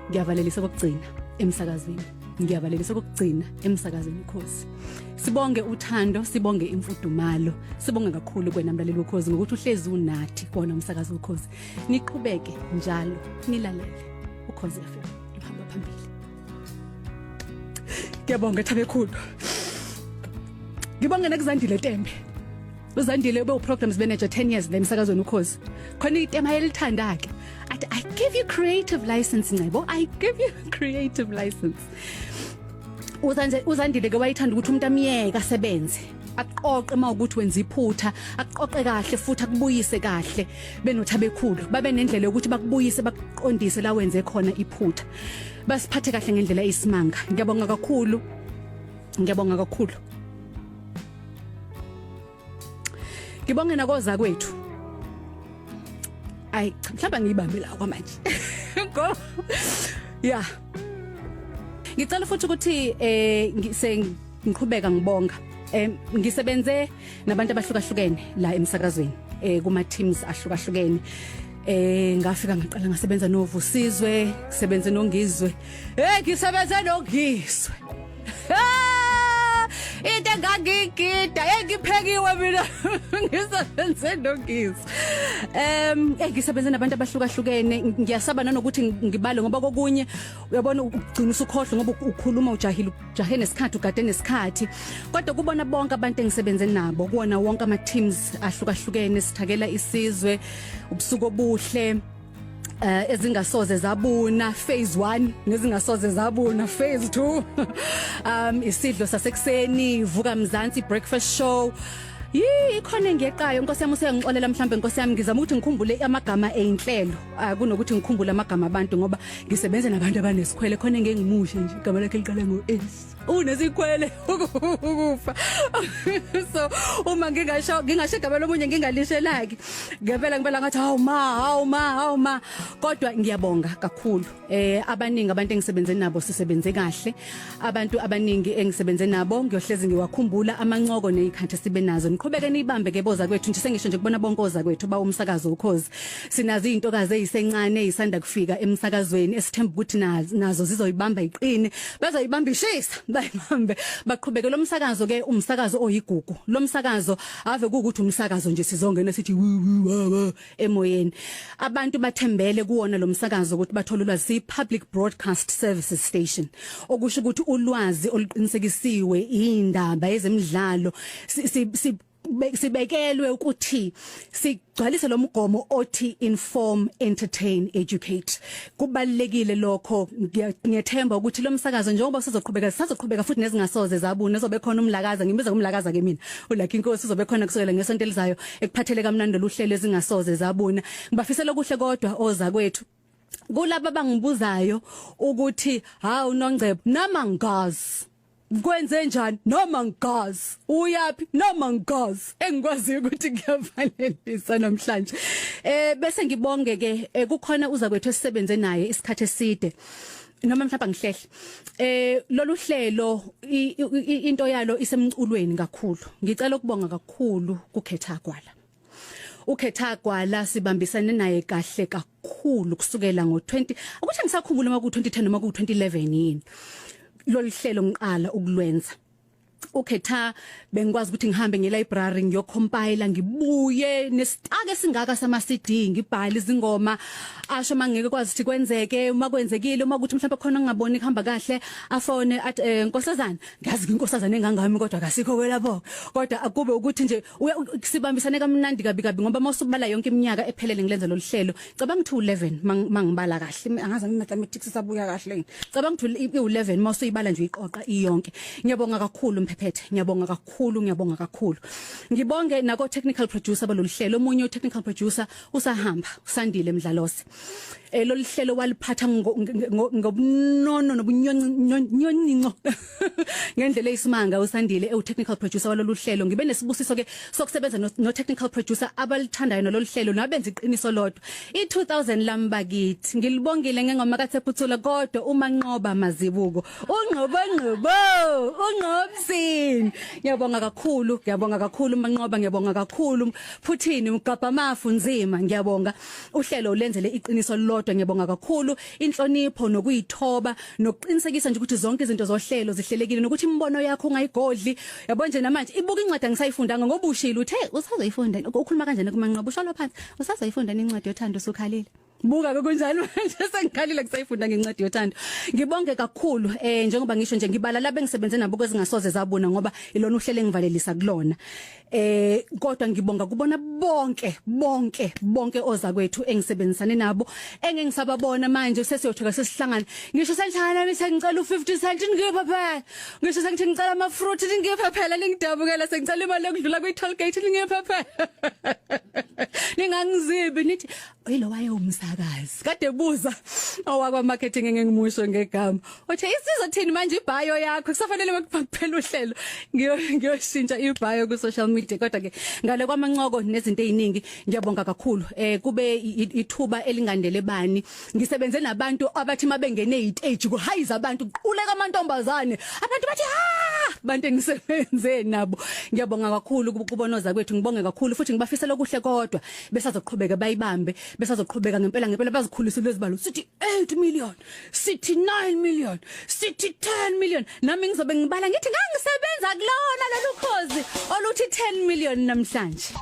Ngiyavalelisa kokugcina emsakazweni. Ngiyavalelisa kokugcina emsakazweni Khozi. Sibonge uthando, sibonge imfudumalo, sibonge kakhulu kwena mlaleli wokhozi ngokuthi uhlezi unathi kona umsakazo wokhozi. Niqhubeke njalo, nilalele uKhozi FM. Uhamba phambili. Ngiyabonga Thabekhulu. Ngibonga nakuzandile Tembe. Uzandile ube uprograms manager 10 years la emsakazweni uKhozi. Khona itema elithanda ke. I give you creative license Ncebo. I give you creative license. Uzandile ke wayithanda ukuthi umuntu amiyeke asebenze. Aqoqe mawukuthi wenza iphutha, aqoqe kahle futhi akubuyise kahle. Benothabekhulu, babe nendlela yokuthi bakubuyise bakuqondise la wenze khona iphutha. Basiphathe kahle ngendlela eyisimanga. Ngiyabonga kakhulu. Ngiyabonga kakhulu. Ngibonge nakoza kwethu. Ay, mhlawumbe ngiyibambe la kwamanje. Go. Yeah. Ngicela futhi ukuthi ngiqhubeka ngibonga. Ngisebenze nabantu abahlukahlukene la emsakazweni kuma teams ahlukahlukene. Ngafika ngaqala ngasebenza noVusizwe, ngisebenze noNgizwe. Ngisebenze noNgizwe. Into engangigida engiphekiwe mina ngisebenze noNgizwe. Ngisebenze nabantu abahlukahlukene. Ngiyasaba nanokuthi ngibale ngoba kokunye uyabona ugcina usukhohle ngoba ukhuluma ujahe nesikhathi ugade nesikhathi. Kodwa kubona bonke abantu engisebenze nabo kuona wonke ama teams ahlukahlukene sithakela isizwe ubusuku obuhle. Ezingasoze zabuna phase 1 nezingasoze zabuna phase 2 isidlo sasekuseni vuka mzansi breakfast show ikhona ngeqayo inkosi yami usengixolela mhlambe inkosi yami ngizama ukuthi ngikhumbule amagama einhlelo kunokuthi ngikhumbule amagama abantu ngoba ngisebenza nabantu abanesikhwele khona ngengimushe nje igama lakhe liqala ngo S unesikhwele ukufa so uma ngingasho igama lomunye ngingalishela-ke ngempela ngathi hawu ma kodwa ngiyabonga kakhulu abaningi abantu engisebenze nabo sisebenze kahle abantu abaningi engisebenze nabo ngiyohlezi ngiwakhumbula amancoko nezikhathi sibe nazo niqhubeke nibambe ke boza kwethu nje sengisho nje kubona bonke oza kwethu ba umsakazo uKhozi sinazo izintokazi ezisencane ezisanda kufika emsakazweni esithemba ukuthi nazo zizoyibamba iqine bazoyibamba ishisa bayibambe baqhubeke lo msakazo ke umsakazo oyigugu lo msakazo ave ukuthi umsakazo nje sizongena sithi emoyeni abantu bathembele kuwona lo msakazo ukuthi bathola ulwazi public broadcast services station okusho ukuthi ulwazi oluqinisekisiwe indaba ezemidlalo sibekelwe ukuthi sigcwalise lo mgomo othi inform entertain educate kubalekile lokho ngiyethemba ukuthi lo msakazo njengoba sizoqhubeka futhi nezingasoze zabuna zobe khona umlakaza ngimbiza umlakaza ke mina ulakhe inkosi zobe khona kusukela ngesonto elizayo ekuphathele kamnandi luhlelo ezingasoze zabuna ngibafisela okuhle kodwa oza kwethu kulabo bangibuzayo ukuthi ha uNongcebo noma ngazi kwenze njani noma ngazi uyapi noma ngazi engikwazi ukuthi ngiyavalelisa namhlanje bese ngibonge ke kukhona uza kwethu esisebenze naye isikhathi eside noma mhlawumbe ngihlehle lolu hlelo into yalo isemculweni kakhulu ngicela ukubonga kakhulu kuKhethagwala uKhethagwala sibambisane naye kahle kakhulu kusukela ngo20 ukuthi ngisakhumbula uma ku2010 noma ku2011 yini lolu hlelo ngiqala ukulwenza ukhetha bengikwazi ukuthi ngihambe nge-library ngiyocompile ngibuye nesitake singaka sama CD ngibhala izingoma asho mangeke kwazi ukuthi kwenzeke uma kwenzekile uma ukuthi mhlawumbe khona ngingaboni kuhamba kahle afone athi nkosazana ngazi inkosazana engangami kodwa akasikho kwelapho kodwa akube ukuthi nje sibambisane kamnandi kabi ngoba mawusubala yonke iminyaka ephelele ngilenza lolu hlelo cabanga ukuthi 11 mangibala kahle angazi mathematics sabuya kahle cabanga ukuthi 11 mawusuyibala nje iqoqa iyonke ngiyabonga kakhulu ngiyabonga kakhulu ngibonge nako technical producer balolu hlelo omunye technical producer usahamba usandile Mdlalose lolu hlelo waliphatha ngobunono nobunyonyo ngendlela eyisimanga usandile technical producer walolu hlelo ngibe nesibusiso ke sokusebenza no technical producer abalithandayo nalolu hlelo nabenza iqiniso lodwa i2000 lamba kithi ngilibongile ngengoma kaThephuthula kodwa uma nqoba mazibuko ungqobsini ngiyabonga kakhulu manqoba ngiyabonga kakhulu futhini mgabha mafu nzima ngiyabonga uhlelo ulenzele iqiniso lodwa kodwa ngiyabonga kakhulu inhlonipho nokuyithoba nokuqinisekisa nje ukuthi zonke izinto zohlelo zihlelekile nokuthi imbono yakho ungayigodli yabo nje namanje ibuka incwadi angisayifundanga ngoba ushilo uthe usazoyifunda ukhuluma kanjani kumanqaba ushalo phansi usazoyifunda incwadi yothando usukhalile buka kunjalo manje sengikhalile kusayifunda ngencwadi yothando ngibonge kakhulu njengoba ngisho nje ngibala labe ngisebenze nabo kwezingasoze zabona ngoba ilona uhlele engivalelisa kulona kodwa ngibonga kubona bonke oza kwethu engisebenzisane nabo engisababona manje sesiyothoka sesihlangana ngisho senhlangana nami sengicela u50 cent ngipha phela ngisho sengithi ngicela ama fruit ngipha phela lingidabukela sengicela imali ekudlula kwi-toll gate ngipha phela ningangizibi nithi oyilo waye umsakazi kade buza owakwa marketing ngengimusho ngegama othe isizothini manje ibhayo yakho kusafanele bakuphela uhlelo ngiyoshintsha ibhayo ku social media kodwa ke ngale kwamancoko nezinto eziningi ngiyabonga kakhulu kube ithuba elingandele bani ngisebenze nabantu abathi mabengene istage kuhayiza abantu quleka amantombazane abantu bathi ha bantu engisebenze nabo ngiyabonga kakhulu kubonoza kwethu ngibonge kakhulu futhi ngibafisela okuhle kodwa besazoqhubeka bayibambe besazoqhubeka ngempela bazikhulise lezibalo sithi 8 million sithi 9 million sithi 10 million nami ngizobe ngibala ngithi ngangisebenza kulona lolu Khozi oluthi 10 million namhlanje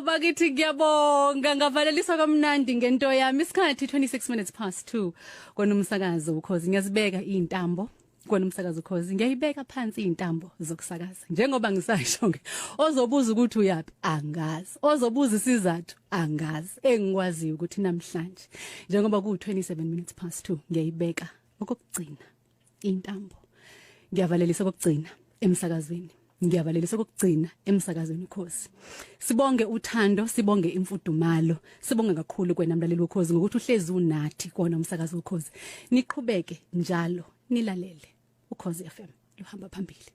bakithi ngiyabonga ngavalelisa kamnandi ngento yami isikhathi 26 minutes past 2 kona umsakazo uKhozi ngiyazibeka izintambo kona umsakazo Khozi ngiyayibeka phansi izintambo zokusakaza njengoba ngisasho ke ozobuza ukuthi uyapi angazi ozobuza isizathu angazi engikwazi ukuthi namhlanje njengoba ku 27 minutes past 2 ngiyayibeka okugcina izintambo ngiyavalelisa okugcina emsakazweni ngiyavalelisa ukugcina emsakazweni Khozi sibonge uthando sibonge imfudumalo sibonge kakhulu kwenamlaleli uKhozi ngokuthi uhlezi unathi kona umsakazo uKhozi niqhubeke njalo nilalele uKhozi FM luhamba phambili.